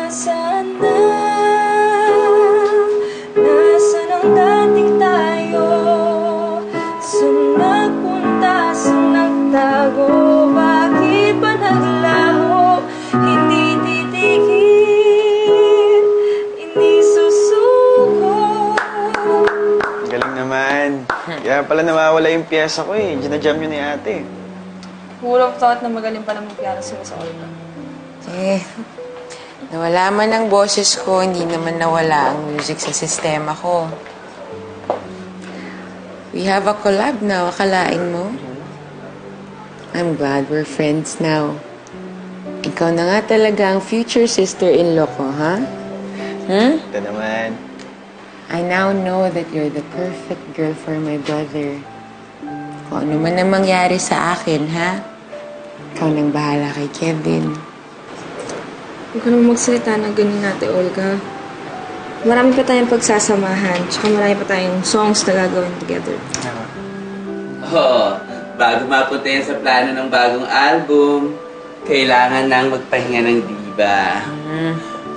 nasaan na? Nasaan ang dating tayo? Saan nagpunta, saan nagtago? Bakit ba naglaho? Hindi titigil, hindi susuko. Galing naman. Kaya pala nawawala yung piyesa ko eh. Ginajam yun ni ate. Puro thought na magaling pa naman piano sila sa Olga. Nawala man ang boses ko, hindi naman nawala ang music sa sistema ko. We have a collab now, akalain mo? I'm glad we're friends now. Ikaw na nga talaga ang future sister-in-law ko, ha? Ito naman. I now know that you're the perfect girl for my brother. Kung ano man ang mangyari sa akin, ha? Ikaw nang bahala kay Kevin. Huwag ka naman magsalita ng ganyan natin, Olga. Marami pa tayong pagsasamahan, tsaka marami pa tayong songs na gagawin together. Bago mapunta yan sa plano ng bagong album, kailangan nang magpahinga ng diva.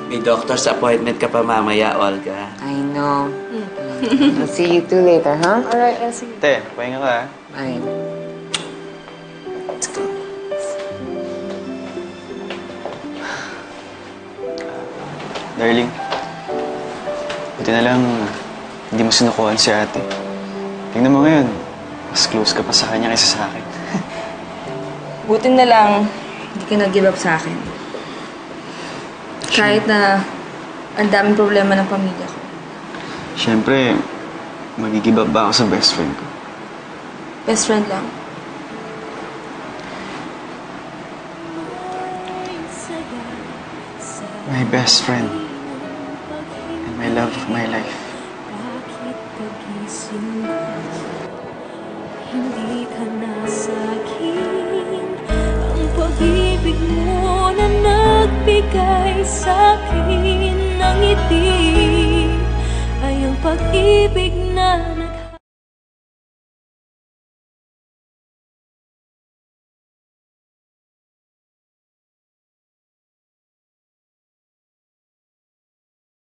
May doctor's appointment ka pa mamaya, Olga. I know. I'll see you two later, huh? Alright, sige. Te, pahinga ka ha. Bye. Let's go. Darling, buti na lang hindi mo sinukuhan si ate. Tingnan mo ngayon, mas close ka pa sa kanya kaysa sa akin. Buti na lang, hindi ka nag-give up sa akin. Kahit na ang daming problema ng pamilya ko. Siyempre, mag-give up ba ako sa best friend ko? Best friend lang. My best friend. And my love of my life. Hindi ka na sa'kin. Ang pag-ibig mo na nagbigay sa'kin ng ngiti ay ang pag-ibig